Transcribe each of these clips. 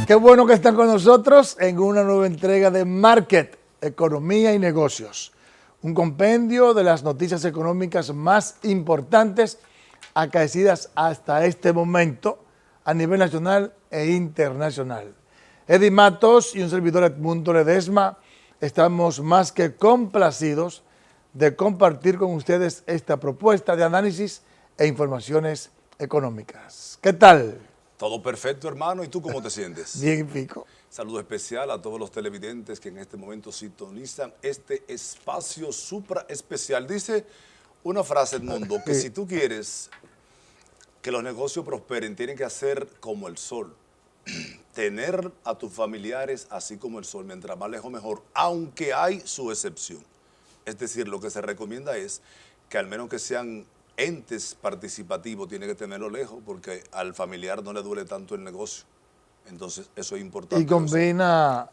Qué bueno que están con nosotros en una nueva entrega de Market, Economía y Negocios. Un compendio de las noticias económicas más importantes acaecidas hasta este momento a nivel nacional e internacional. Eddie Matos y un servidor Edmundo Ledesma estamos más que complacidos de compartir con ustedes esta propuesta de análisis e informaciones económicas. ¿Qué tal? Todo perfecto, hermano. ¿Y tú cómo te sientes? Bien, Pico. Saludo especial a todos los televidentes que en este momento sintonizan este espacio supra especial. Dice una frase, Edmundo, que si tú quieres que los negocios prosperen, tienen que hacer como el sol. Tener a tus familiares así como el sol, mientras más lejos mejor, aunque hay su excepción. Es decir, lo que se recomienda es que al menos que sean entes participativos, tiene que tenerlo lejos porque al familiar no le duele tanto el negocio. Entonces, eso es importante. Y combina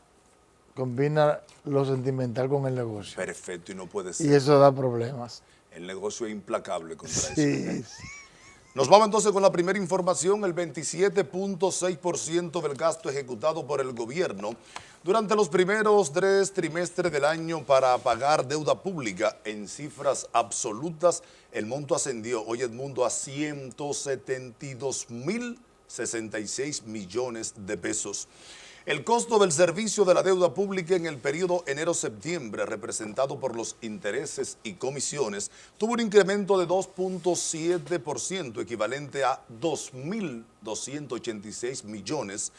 lo sentimental con el negocio. Perfecto, y no puede ser. Y eso da problemas. El negocio es implacable contra eso. Sí. Nos vamos entonces con la primera información. El 27.6% del gasto ejecutado por el gobierno durante los primeros 3 trimestres del año para pagar deuda pública en cifras absolutas. El monto ascendió, hoy Edmundo, a 172.066 millones de pesos. El costo del servicio de la deuda pública en el periodo enero-septiembre, representado por los intereses y comisiones, tuvo un incremento de 2.7%, equivalente a 2.286 millones,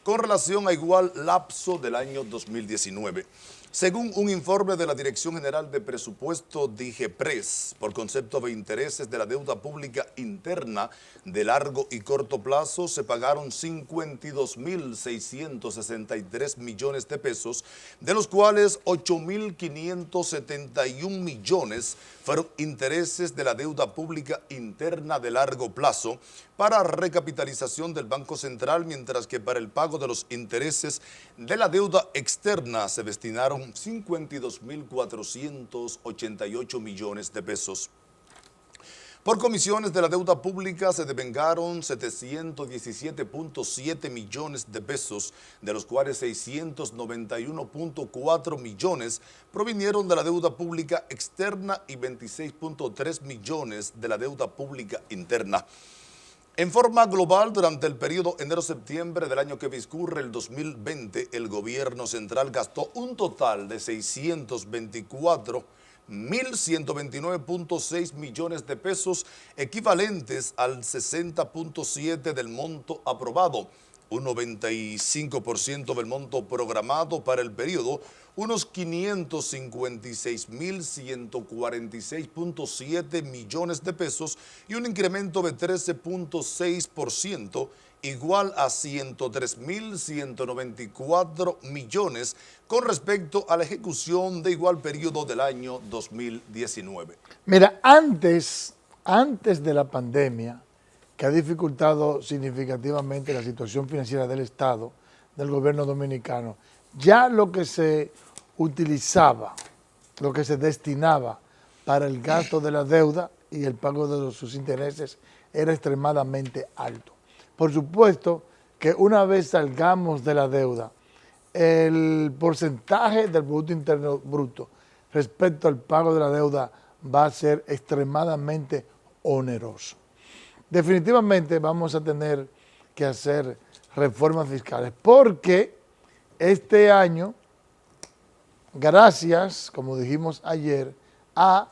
con relación a igual lapso del año 2019. Según un informe de la Dirección General de Presupuesto DIGEPRES, por concepto de intereses de la deuda pública interna de largo y corto plazo, se pagaron 52.663 millones de pesos, de los cuales 8.571 millones fueron intereses de la deuda pública interna de largo plazo para recapitalización del Banco Central, mientras que para el pago de los intereses de la deuda externa se destinaron 52.488 millones de pesos. Por comisiones de la deuda pública se devengaron 717.7 millones de pesos, de los cuales 691.4 millones provinieron de la deuda pública externa y 26.3 millones de la deuda pública interna. En forma global, durante el periodo enero-septiembre del año que discurre, el 2020, el gobierno central gastó un total de 624.129.6 millones de pesos, equivalentes al 60.7% del monto aprobado, un 95% del monto programado para el periodo, unos 556.146.7 millones de pesos y un incremento de 13.6%, igual a 103.194 millones con respecto a la ejecución de igual periodo del año 2019. Mira, antes de la pandemia, que ha dificultado significativamente la situación financiera del Estado, del gobierno dominicano, ya lo que se utilizaba, lo que se destinaba para el gasto de la deuda y el pago de sus intereses era extremadamente alto. Por supuesto que una vez salgamos de la deuda, el porcentaje del Producto Interno Bruto respecto al pago de la deuda va a ser extremadamente oneroso. Definitivamente vamos a tener que hacer reformas fiscales porque este año, gracias, como dijimos ayer, a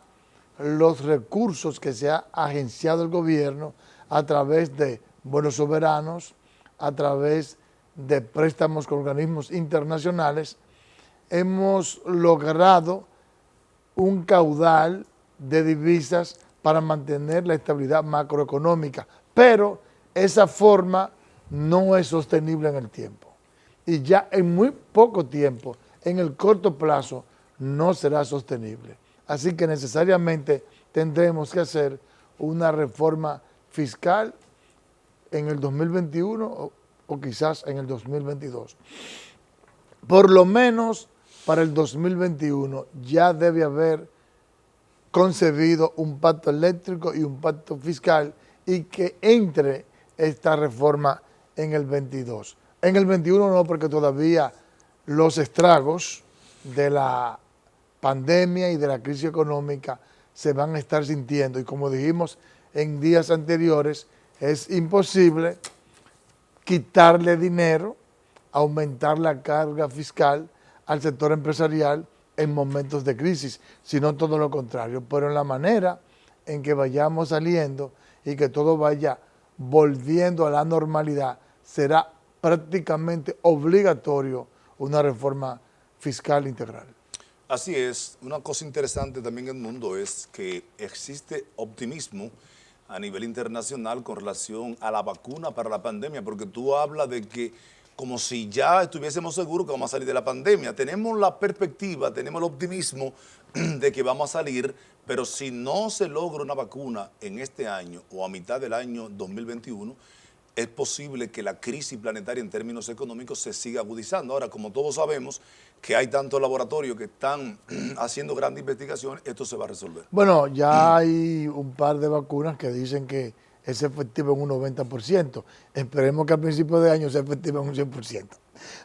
los recursos que se ha agenciado el gobierno a través de bonos soberanos, a través de préstamos con organismos internacionales, hemos logrado un caudal de divisas para mantener la estabilidad macroeconómica, pero esa forma no es sostenible en el tiempo. Y ya en muy poco tiempo, en el corto plazo, no será sostenible. Así que necesariamente tendremos que hacer una reforma fiscal en el 2021 o quizás en el 2022. Por lo menos para el 2021 ya debe haber concebido un pacto eléctrico y un pacto fiscal y que entre esta reforma en el 22. En el 21 no, porque todavía los estragos de la pandemia y de la crisis económica se van a estar sintiendo. Y como dijimos en días anteriores, es imposible quitarle dinero, aumentar la carga fiscal al sector empresarial en momentos de crisis, sino todo lo contrario. Pero en la manera en que vayamos saliendo y que todo vaya volviendo a la normalidad, será prácticamente obligatorio una reforma fiscal integral. Así es. Una cosa interesante también en el mundo es que existe optimismo a nivel internacional con relación a la vacuna para la pandemia, porque tú hablas de que como si ya estuviésemos seguros que vamos a salir de la pandemia. Tenemos la perspectiva, tenemos el optimismo de que vamos a salir, pero si no se logra una vacuna en este año o a mitad del año 2021, es posible que la crisis planetaria en términos económicos se siga agudizando. Ahora, como todos sabemos que hay tantos laboratorios que están haciendo grandes investigaciones, esto se va a resolver. Bueno, ya hay un par de vacunas que dicen que es efectivo en un 90%. Esperemos que al principio de año sea efectivo en un 100%.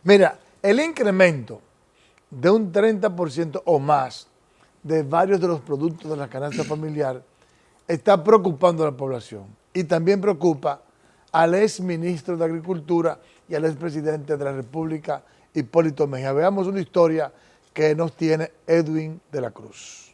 Mira, el incremento de un 30% o más de varios de los productos de la canasta familiar está preocupando a la población y también preocupa al exministro de Agricultura y al expresidente de la República, Hipólito Mejía. Veamos una historia que nos tiene Edwin de la Cruz.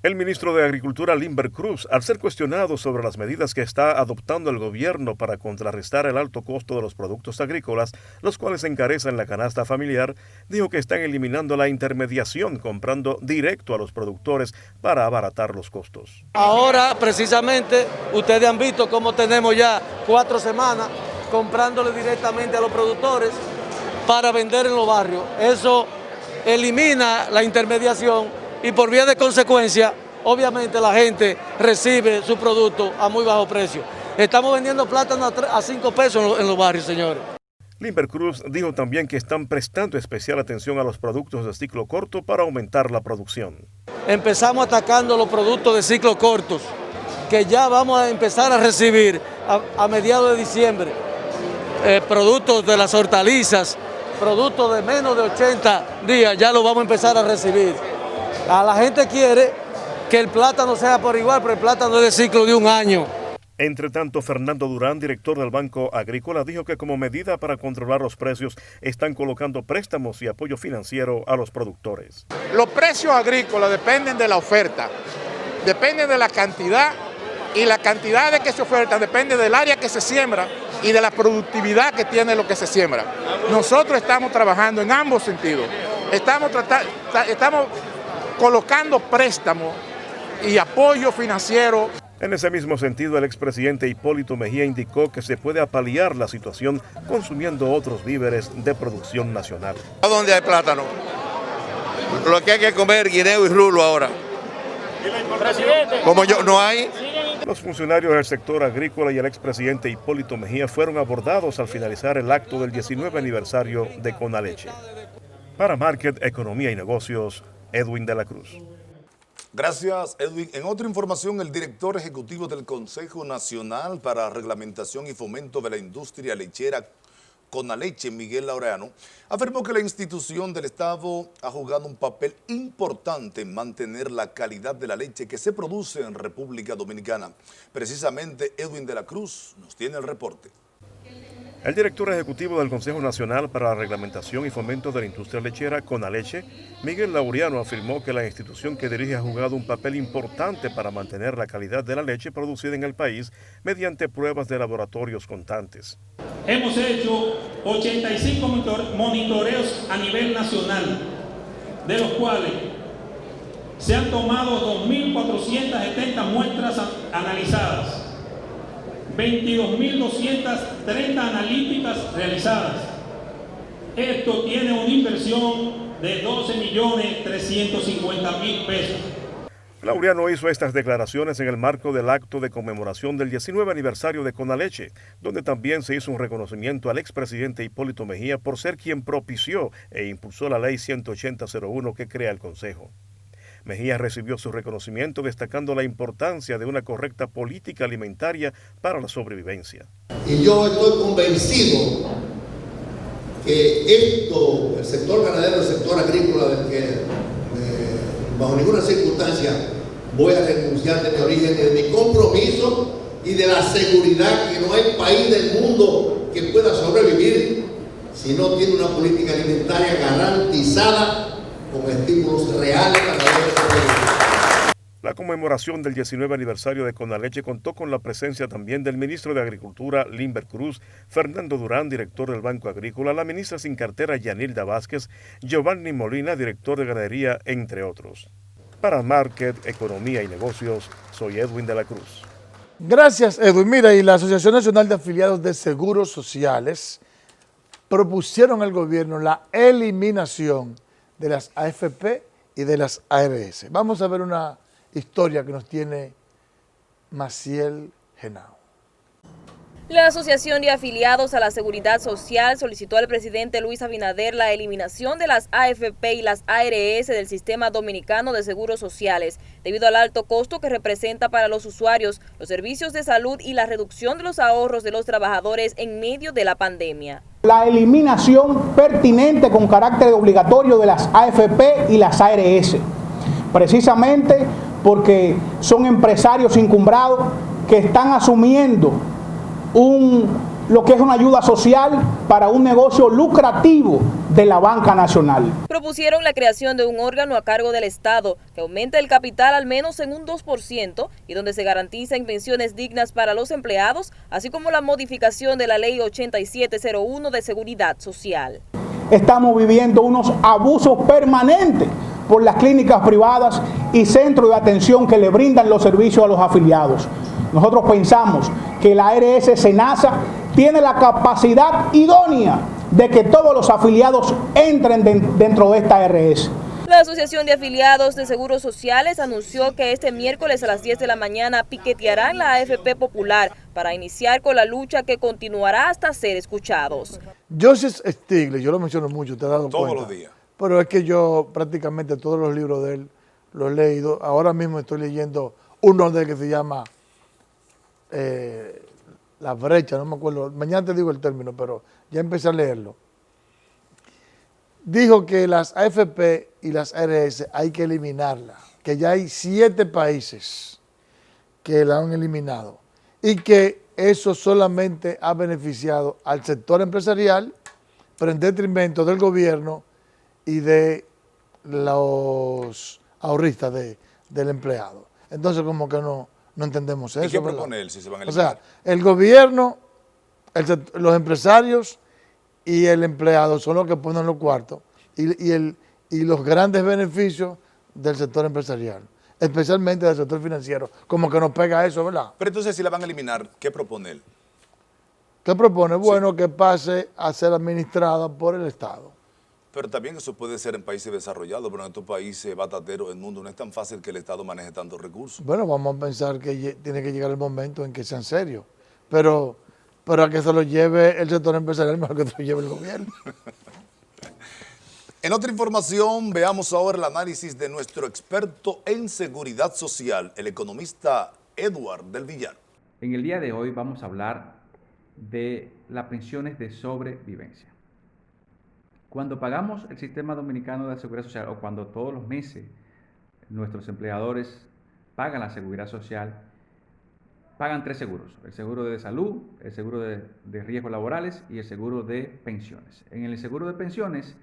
El ministro de Agricultura, Limber Cruz, al ser cuestionado sobre las medidas que está adoptando el gobierno para contrarrestar el alto costo de los productos agrícolas, los cuales encarecen la canasta familiar, dijo que están eliminando la intermediación, comprando directo a los productores para abaratar los costos. Ahora, precisamente, ustedes han visto cómo tenemos ya 4 semanas comprándole directamente a los productores para vender en los barrios. Eso elimina la intermediación y por vía de consecuencia, obviamente la gente recibe su producto a muy bajo precio. Estamos vendiendo plátano a 5 pesos en los barrios, señores. Limber Cruz dijo también que están prestando especial atención a los productos de ciclo corto para aumentar la producción. Empezamos atacando los productos de ciclo cortos, que ya vamos a empezar a recibir a mediados de diciembre. Productos de las hortalizas, productos de menos de 80 días, ya lo vamos a empezar a recibir. A la gente quiere que el plátano sea por igual, pero el plátano es de ciclo de un año. Entre tanto, Fernando Durán, director del Banco Agrícola, dijo que como medida para controlar los precios están colocando préstamos y apoyo financiero a los productores. Los precios agrícolas dependen de la oferta, dependen de la cantidad y la cantidad de que se oferta depende del área que se siembra y de la productividad que tiene lo que se siembra. Nosotros estamos trabajando en ambos sentidos. Estamos colocando préstamos y apoyo financiero. En ese mismo sentido, el expresidente Hipólito Mejía indicó que se puede apalear la situación consumiendo otros víveres de producción nacional. ¿A dónde hay plátano? Lo que hay que comer guineo y rulo ahora. Como yo, no hay. Los funcionarios del sector agrícola y el expresidente Hipólito Mejía fueron abordados al finalizar el acto del 19 aniversario de Conaleche. Para Market, Economía y Negocios, Edwin de la Cruz. Gracias, Edwin. En otra información, el director ejecutivo del Consejo Nacional para Reglamentación y Fomento de la Industria Lechera, Conaleche, Miguel Laureano, afirmó que la institución del Estado ha jugado un papel importante en mantener la calidad de la leche que se produce en República Dominicana. Precisamente, Edwin de la Cruz nos tiene el reporte. El director ejecutivo del Consejo Nacional para la Reglamentación y Fomento de la Industria Lechera, Conaleche, Miguel Laureano, afirmó que la institución que dirige ha jugado un papel importante para mantener la calidad de la leche producida en el país mediante pruebas de laboratorios constantes. Hemos hecho 85 monitoreos a nivel nacional, de los cuales se han tomado 2.470 muestras analizadas, 22.230 analíticas realizadas. Esto tiene una inversión de 12.350.000 pesos. Laureano hizo estas declaraciones en el marco del acto de conmemoración del 19 aniversario de Conaleche, donde también se hizo un reconocimiento al expresidente Hipólito Mejía por ser quien propició e impulsó la ley 180-01 que crea el Consejo. Mejía recibió su reconocimiento destacando la importancia de una correcta política alimentaria para la sobrevivencia. Y yo estoy convencido que esto, el sector ganadero, el sector agrícola, del que bajo ninguna circunstancia voy a renunciar de mi origen, de mi compromiso y de la seguridad, que no hay país del mundo que pueda sobrevivir si no tiene una política alimentaria garantizada con estímulos reales para el país. La conmemoración del 19 aniversario de Conaleche contó con la presencia también del ministro de Agricultura, Limber Cruz, Fernando Durán, director del Banco Agrícola, la ministra sin cartera, Yanilda Vázquez, Giovanni Molina, director de Ganadería, entre otros. Para Market, Economía y Negocios, soy Edwin de la Cruz. Gracias, Edwin. Mira, y la Asociación Nacional de Afiliados de Seguros Sociales propusieron al gobierno la eliminación de las AFP y de las ARS. Vamos a ver una historia que nos tiene Maciel Genao. La Asociación de Afiliados a la Seguridad Social solicitó al presidente Luis Abinader la eliminación de las AFP y las ARS del Sistema Dominicano de Seguros Sociales, debido al alto costo que representa para los usuarios los servicios de salud y la reducción de los ahorros de los trabajadores en medio de la pandemia. La eliminación pertinente con carácter obligatorio de las AFP y las ARS, precisamente porque son empresarios encumbrados que están asumiendo lo que es una ayuda social para un negocio lucrativo de la banca nacional. Propusieron la creación de un órgano a cargo del Estado que aumente el capital al menos en un 2% y donde se garanticen pensiones dignas para los empleados, así como la modificación de la Ley 8701 de Seguridad Social. Estamos viviendo unos abusos permanentes por las clínicas privadas y centros de atención que le brindan los servicios a los afiliados. Nosotros pensamos que la ARS SENASA tiene la capacidad idónea de que todos los afiliados entren dentro de esta ARS. La Asociación de Afiliados de Seguros Sociales anunció que este miércoles a las 10 de la mañana piquetearán la AFP Popular para iniciar con la lucha que continuará hasta ser escuchados. Joseph Stiglitz, yo lo menciono mucho, te has dado todos cuenta. Los días. Pero es que yo prácticamente todos los libros de él los he leído. Ahora mismo estoy leyendo uno de él que se llama La Brecha, no me acuerdo. Mañana te digo el término, pero ya empecé a leerlo. Dijo que las AFP y las ARS hay que eliminarlas, que ya hay 7 países que la han eliminado y que eso solamente ha beneficiado al sector empresarial, pero en detrimento del gobierno y de los ahorristas del empleado. Entonces como que no entendemos eso. ¿Y qué ¿verdad? propone él si se van a eliminar? O sea, el gobierno, los empresarios y el empleado son los que ponen los cuartos y los grandes beneficios del sector empresarial, especialmente del sector financiero. Como que nos pega eso, ¿verdad? Pero entonces si la van a eliminar, ¿qué propone él? ¿Qué propone? Bueno, que pase a ser administrada por el Estado. Pero también eso puede ser en países desarrollados, pero en estos países batateros del mundo no es tan fácil que el Estado maneje tantos recursos. Bueno, vamos a pensar que tiene que llegar el momento en que sean serios, pero a que se lo lleve el sector empresarial, mejor que se lo lleve el gobierno. En otra información, veamos ahora el análisis de nuestro experto en seguridad social, el economista Edward del Villar. En el día de hoy vamos a hablar de las pensiones de sobrevivencia. Cuando pagamos el Sistema Dominicano de Seguridad Social o cuando todos los meses nuestros empleadores pagan la Seguridad Social, pagan 3 seguros: el seguro de salud, el seguro de riesgos laborales y el seguro de pensiones. En el seguro de pensiones,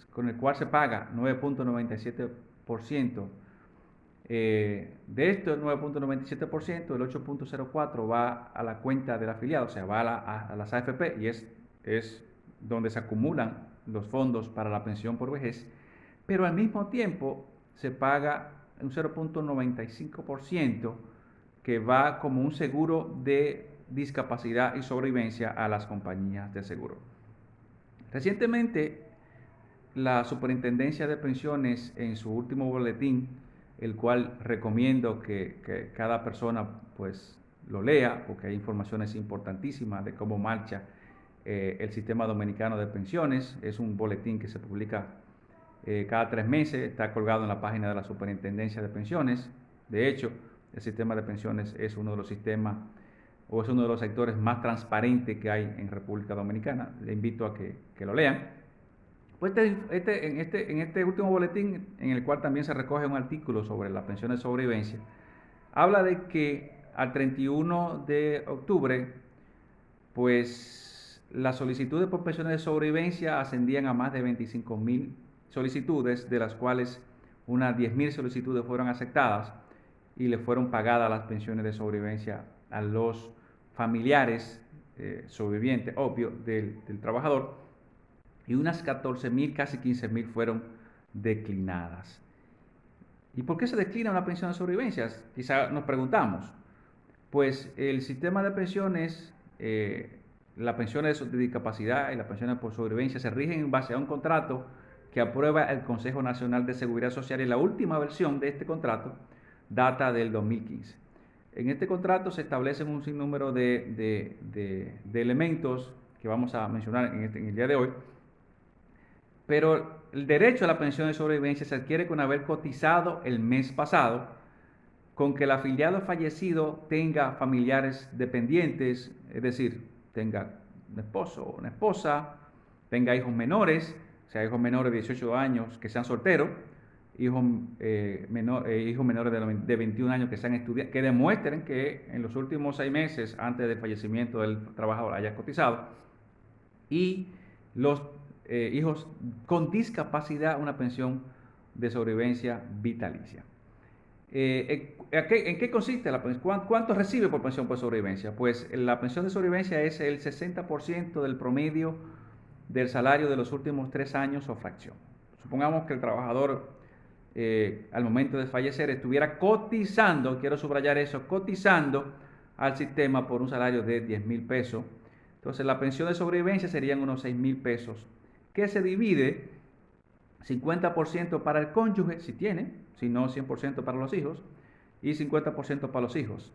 con el cual se paga 9.97%, de esto el 9.97%, el 8.04% va a la cuenta del afiliado, o sea, va a las AFP y es donde se acumulan los fondos para la pensión por vejez, pero al mismo tiempo se paga un 0.95% que va como un seguro de discapacidad y sobrevivencia a las compañías de seguro. Recientemente, la Superintendencia de Pensiones, en su último boletín, el cual recomiendo que cada persona pues lo lea, porque hay informaciones importantísimas de cómo marcha el Sistema Dominicano de Pensiones. Es un boletín que se publica cada 3 meses, está colgado en la página de la Superintendencia de Pensiones. De hecho, el sistema de pensiones es uno de los sistemas o es uno de los sectores más transparentes que hay en República Dominicana. Le invito a que lo lean. Pues en este último boletín, en el cual también se recoge un artículo sobre la pensión de sobrevivencia, habla de que al 31 de octubre, pues las solicitudes por pensiones de sobrevivencia ascendían a más de 25.000 solicitudes, de las cuales unas 10.000 solicitudes fueron aceptadas y le fueron pagadas las pensiones de sobrevivencia a los familiares sobrevivientes, obvio, del trabajador, y unas 14.000, casi 15.000 fueron declinadas. ¿Y por qué se declina una pensión de sobrevivencia? Quizá nos preguntamos. Pues el sistema de pensiones, las pensiones de discapacidad y las pensiones por sobrevivencia se rigen en base a un contrato que aprueba el Consejo Nacional de Seguridad Social, y la última versión de este contrato data del 2015. En este contrato se establecen un sinnúmero de elementos que vamos a mencionar en el día de hoy, pero el derecho a la pensión de sobrevivencia se adquiere con haber cotizado el mes pasado, con que el afiliado fallecido tenga familiares dependientes, es decir, tenga un esposo o una esposa, tenga hijos menores, o sea, hijos menores de 18 años que sean solteros, hijos menores de 21 años que sean estudiantes, que demuestren que en los últimos 6 meses antes del fallecimiento del trabajador haya cotizado, y los hijos con discapacidad, una pensión de sobrevivencia vitalicia. ¿En qué consiste la pensión? ¿Cuánto recibe por pensión por sobrevivencia? Pues la pensión de sobrevivencia es el 60% del promedio del salario de los últimos 3 años o fracción. Supongamos que el trabajador al momento de fallecer estuviera cotizando, quiero subrayar eso, cotizando al sistema por un salario de 10.000 pesos. Entonces la pensión de sobrevivencia serían unos 6.000 pesos, que se divide 50% para el cónyuge, si tiene, si no 100% para los hijos, y 50% para los hijos.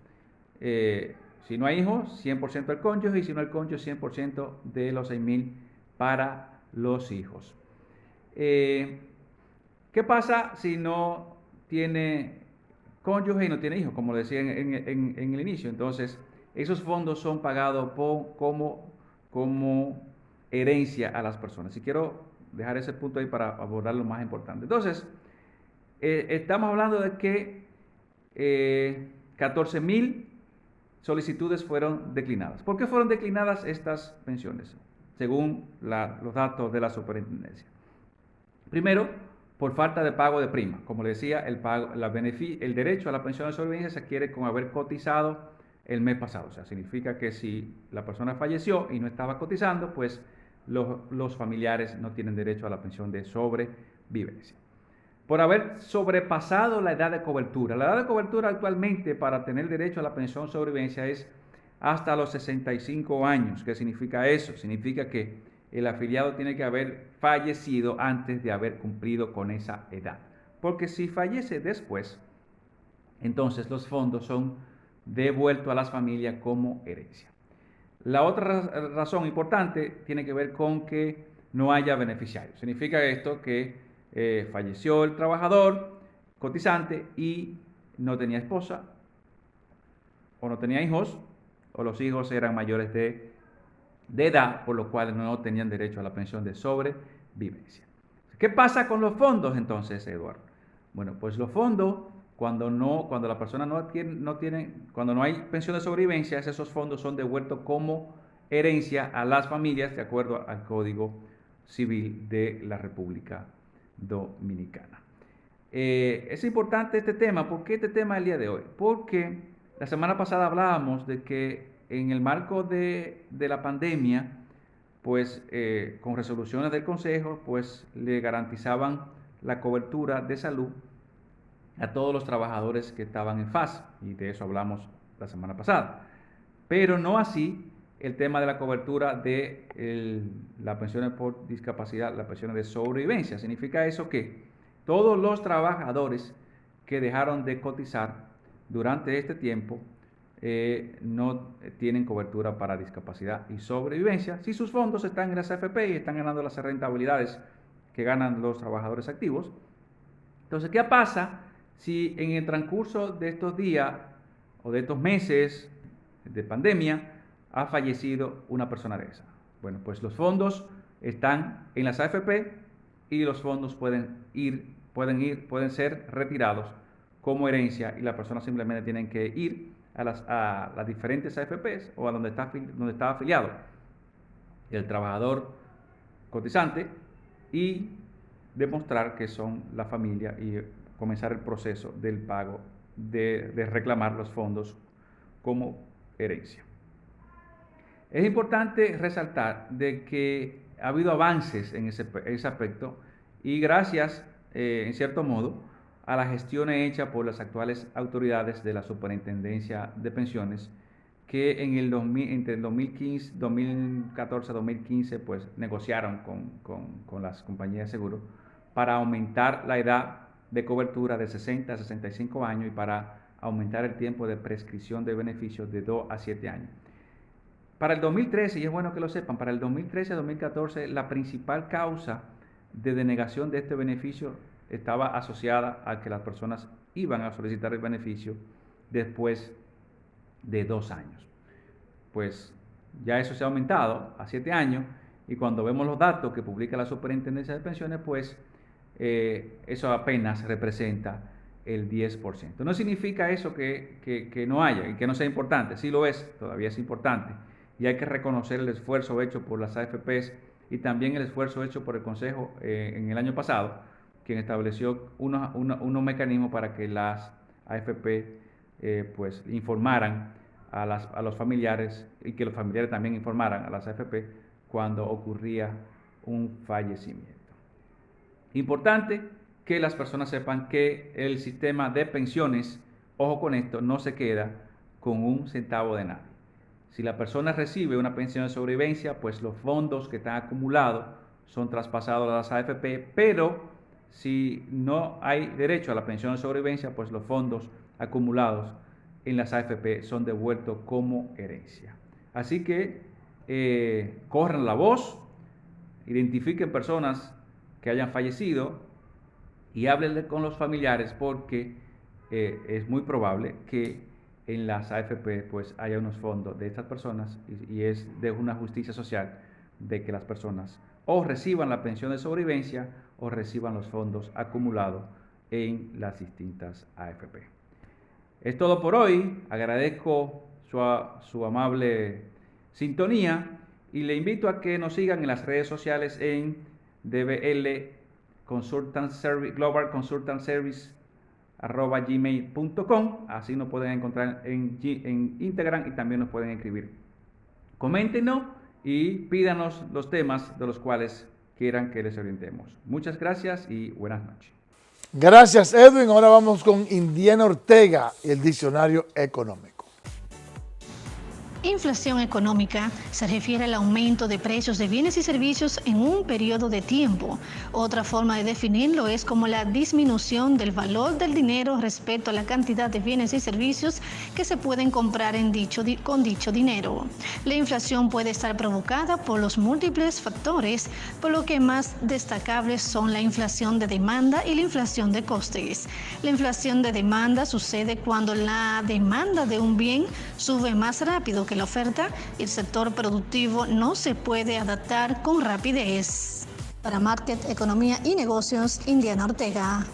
Si no hay hijos, 100% el cónyuge, y si no el cónyuge, 100% de los 6.000 para los hijos. ¿Qué pasa si no tiene cónyuge y no tiene hijos? Como decía en el inicio. Entonces, esos fondos son pagados como herencia a las personas. Y quiero dejar ese punto ahí para abordar lo más importante. Entonces, estamos hablando de que 14.000 solicitudes fueron declinadas. ¿Por qué fueron declinadas estas pensiones? Según los datos de la superintendencia. Primero, por falta de pago de prima. Como le decía, el derecho a la pensión de sobrevivencia se adquiere con haber cotizado el mes pasado. O sea, significa que si la persona falleció y no estaba cotizando, pues los familiares no tienen derecho a la pensión de sobrevivencia. Por haber sobrepasado la edad de cobertura. La edad de cobertura actualmente para tener derecho a la pensión de sobrevivencia es hasta los 65 años. ¿Qué significa eso? Significa que el afiliado tiene que haber fallecido antes de haber cumplido con esa edad. Porque si fallece después, entonces los fondos son devueltos a las familias como herencia. La otra razón importante tiene que ver con que no haya beneficiarios. Significa esto que falleció el trabajador cotizante y no tenía esposa, o no tenía hijos, o los hijos eran mayores de edad, por lo cual no tenían derecho a la pensión de sobrevivencia. ¿Qué pasa con los fondos entonces, Eduardo? Bueno, pues los fondos, cuando la persona cuando no hay pensión de sobrevivencia, esos fondos son devueltos como herencia a las familias de acuerdo al Código Civil de la República Dominicana. Es importante este tema. ¿Por qué este tema el día de hoy? Porque la semana pasada hablábamos de que en el marco de la pandemia, pues con resoluciones del Consejo, pues le garantizaban la cobertura de salud a todos los trabajadores que estaban en FAS, y de eso hablamos la semana pasada. Pero no así el tema de la cobertura de las pensiones por discapacidad, las pensiones de sobrevivencia. Significa eso que todos los trabajadores que dejaron de cotizar durante este tiempo no tienen cobertura para discapacidad y sobrevivencia si sus fondos están en las AFP y están ganando las rentabilidades que ganan los trabajadores activos. Entonces, ¿qué pasa si en el transcurso de estos días o de estos meses, de pandemia, ha fallecido una persona de esa. Bueno, pues los fondos están en las AFP y los fondos pueden ser retirados como herencia y la persona simplemente tiene que ir a las diferentes AFPs o a donde está afiliado el trabajador cotizante y demostrar que son la familia y comenzar el proceso del pago de reclamar los fondos como herencia. Es importante resaltar de que ha habido avances en ese aspecto y gracias, en cierto modo, a las gestiones hechas por las actuales autoridades de la Superintendencia de Pensiones, que entre el 2014-2015 pues negociaron con las compañías de seguro para aumentar la edad de cobertura de 60 a 65 años y para aumentar el tiempo de prescripción de beneficios de 2 a 7 años. Para el 2013, y es bueno que lo sepan, para el 2013-2014 la principal causa de denegación de este beneficio estaba asociada a que las personas iban a solicitar el beneficio después de 2 años. Pues ya eso se ha aumentado a 7 años y cuando vemos los datos que publica la Superintendencia de Pensiones, pues eso apenas representa el 10%. No significa eso que no haya y que no sea importante, sí lo es, todavía es importante y hay que reconocer el esfuerzo hecho por las AFPs y también el esfuerzo hecho por el Consejo en el año pasado, quien estableció unos mecanismos para que las AFP pues informaran a los familiares y que los familiares también informaran a las AFP cuando ocurría un fallecimiento. Importante que las personas sepan que el sistema de pensiones, ojo con esto, no se queda con un centavo de nadie. Si la persona recibe una pensión de sobrevivencia, pues los fondos que están acumulados son traspasados a las AFP, pero si no hay derecho a la pensión de sobrevivencia, pues los fondos acumulados en las AFP son devueltos como herencia. Así que corran la voz, identifiquen personas que hayan fallecido y háblenle con los familiares porque es muy probable que en las AFP pues haya unos fondos de estas personas y es de una justicia social de que las personas o reciban la pensión de sobrevivencia o reciban los fondos acumulados en las distintas AFP. Es todo por hoy, agradezco su amable sintonía y le invito a que nos sigan en las redes sociales en DBL Consultant Service, Global Consultant Service @gmail.com, así nos pueden encontrar en Instagram y también nos pueden escribir. Coméntenos y pídanos los temas de los cuales quieran que les orientemos. Muchas gracias y buenas noches. Gracias, Edwin. Ahora vamos con Indiana Ortega y el diccionario económico. Inflación económica se refiere al aumento de precios de bienes y servicios en un periodo de tiempo. Otra forma de definirlo es como la disminución del valor del dinero respecto a la cantidad de bienes y servicios que se pueden comprar con dicho dinero. La inflación puede estar provocada por los múltiples factores, por lo que más destacables son la inflación de demanda y la inflación de costes. La inflación de demanda sucede cuando la demanda de un bien sube más rápido que la oferta y el sector productivo no se puede adaptar con rapidez. Para Market, Economía y Negocios, Indiana Ortega.